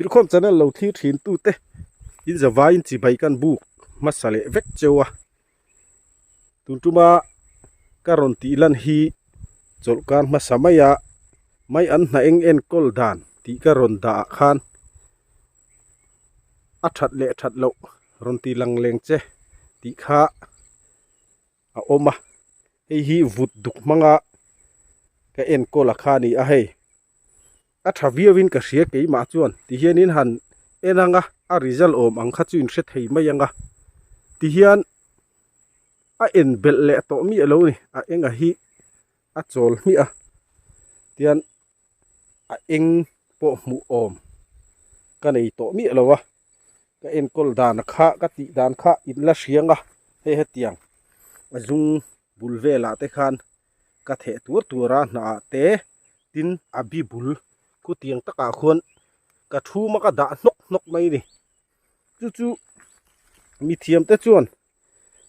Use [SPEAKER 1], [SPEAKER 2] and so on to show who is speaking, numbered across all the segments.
[SPEAKER 1] bil khom channel lo thi thin tu te in zawai in chi bai kan bu masale vek chewa tuntuma karon ti lan hi chol kan ma samaya mai an na eng en kol dan ti karon da khan a that le that lo ron ti lang leng che ti kha a oma hi vut duk manga ka en kola khani a hei a thaviawin ka hria ke ma chuan ti hianin han enanga a result om ang kha chuin hre thei mai anga ti hian a en bel le to mi alo ni a enga hi a chol mi a tian a eng po mu om ka nei to mi alo wa ka en kol dan kha ka ti dan kha in la hrianga he he tiang azung bulvela te khan ka the tur tura na te tin abi bul ku tiang taka khon ka thu ma ka da nok nok mai ni chu chu mi thiam te chuan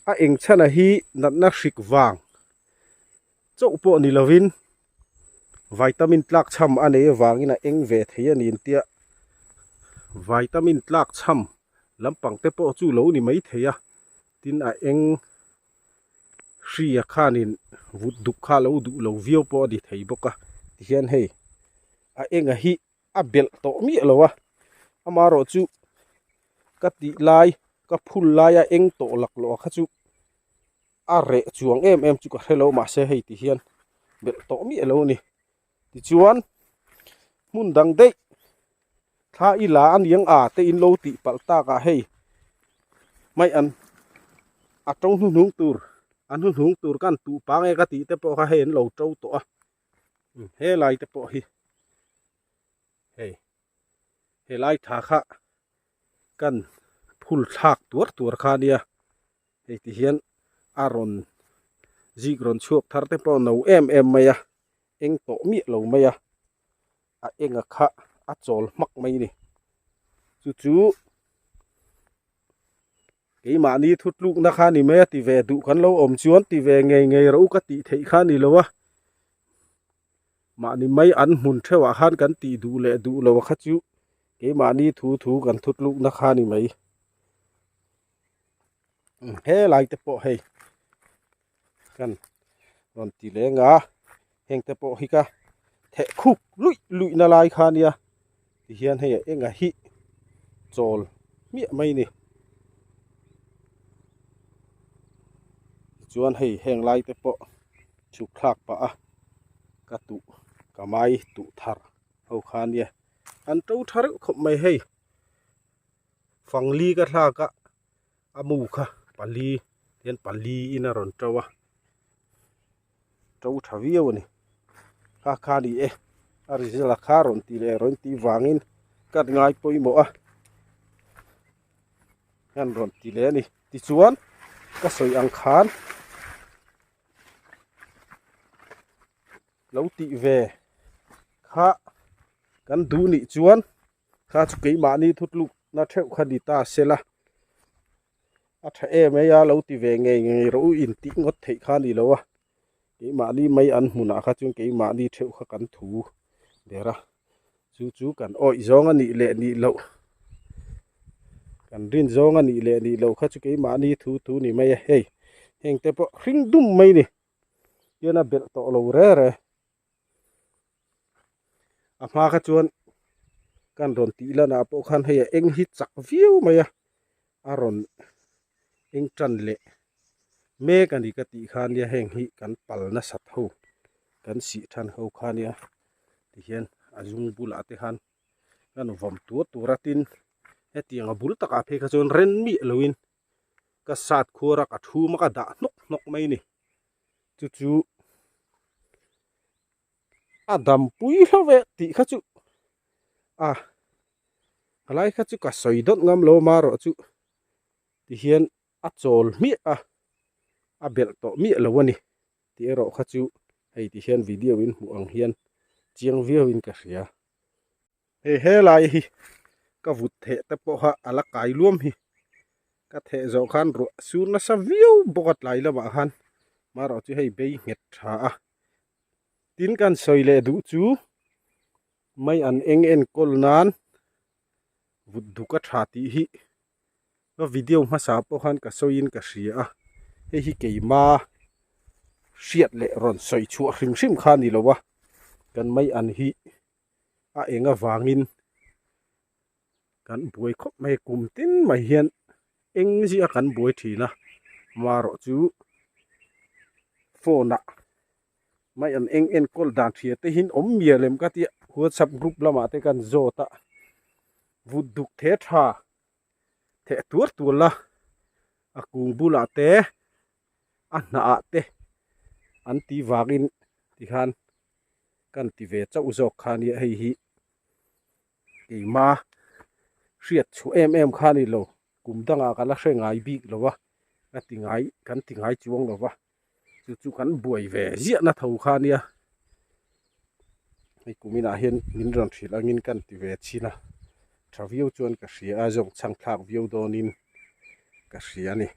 [SPEAKER 1] a eng chana hi nat na hrik wang chau po ni lovin vitamin tlak cham ane wangina eng ve theian in tia vitamin tlak cham lampang te po chu lo ni mai theia tin a eng hria khanin vut duk kha lo du lo vio po di thei boka ti hian hei a enga hi a bel to mi lowa amaro chu ka ti lai ka phul lai a eng to lak lo kha chu a re chuang em chu ka hello ma se hei ti hian bel to mi lo ni ti chuan mun dang dei tha ila an yang a te in lo ti pal ta ka hei mai an a tong hu nung tur an hung tur kan tu pa nge ka ti te po kha hen lo trâu to a he lai te po hi he lai tha kha kan phul thak tur kha nia he ti hian aron zigron chuak thar te po no em maya eng to mi lo maya a enga kha a chol mak mai ni chu chu cái mà đi thút lục na khan ni me ti ve du kan lo om chuan ti ve ngei ro ka ti thei khan ni lo wa ma ni mai an mun thewa khan kan ti du le du lo kha chu cái mà đi thu kan thút lục na khan ni mai he lai te po hei kan ron ti le nga heng te po hi ka the khuk lui na lai khan ya ti hian hei enga hi chol mi mai ni chuan hei heng lai te po chu khlak pa a ka tu ka mai tu thar ho khan ya an to thar khop mai hei fangli ka thla ka amu kha pali ten pali ina ron tawa tau thaviau ni ka kha ni e a rizala kha ron ti le ron ti wangin kat ngai poimo a han ron ti le ni ti chuan ka soi ang khan lâu tị về khá căn đu nị chuan khá chú ký mã ni thút lục na theo khăn đi ta xe la à thà em ấy lâu tị về ngày rũ in tị ngót thấy khá đi lâu à ký mã ni mấy ăn mù nã khá chú ký mã ni theo khá căn thú để ra chú căn oi gió ngân nị lệ nị lâu căn rin gió ngân nị lệ nị lâu khá chú ký mã ni thú nị mấy hey hình tế bộ khinh đum mấy nị yên là biệt tổ lâu rẻ mà cái chuan kan ron ti la na po khan he eng hi chak view maya aron eng tran le me kan di ka ti khan ya heng hi kan pal na sat ho kan si than ho khan ya ti hian azung bula te khan kan vom tu turatin he tiang bul taka phe kha chon ren mi loin ka sat khura ka thu ma ka da nok mai ni chu adam pui love ti kha chu lại khát chú cả sợi đốt ngâm lô mà rồi chú thì hiện chol mi bel to mi lo ni thì rồi khát chú hay thì hiện video in muang hiện chiang video in cả ria he lại hi ka vut the ta po ha ala kai luom hi ka the zo khan ro sur na sa view bokat lai la ma khan ma ro chu hay be nget tha tin kan soi le du chu mai an eng en kol nan vut duka tha ti hi no video ma sa po khan ka soin ka ria a hi keima siat le ron soi chu hrim hrim kha ni lowa kan mai an hi a enga wangin kan buai khop mai kum tin mai hian eng ji a kan buai thina maro chu phone a mai an eng en kol dan thia te hin om mielem ka ti WhatsApp group lama te kan zota vut duk the tha the tur la akung bula te an na te an ti wangin ti khan kan ti ve chau zok khani hei hi keima riat chu em khani lo kum danga kala hrengai bik lowa na tingai kan tingai chuang lowa chu kan buai ve zia na tho khania hei kumina hian min ron thil angin kan ti ve china thavio chuan ka hria a jong chang thlak view donin ka hria ni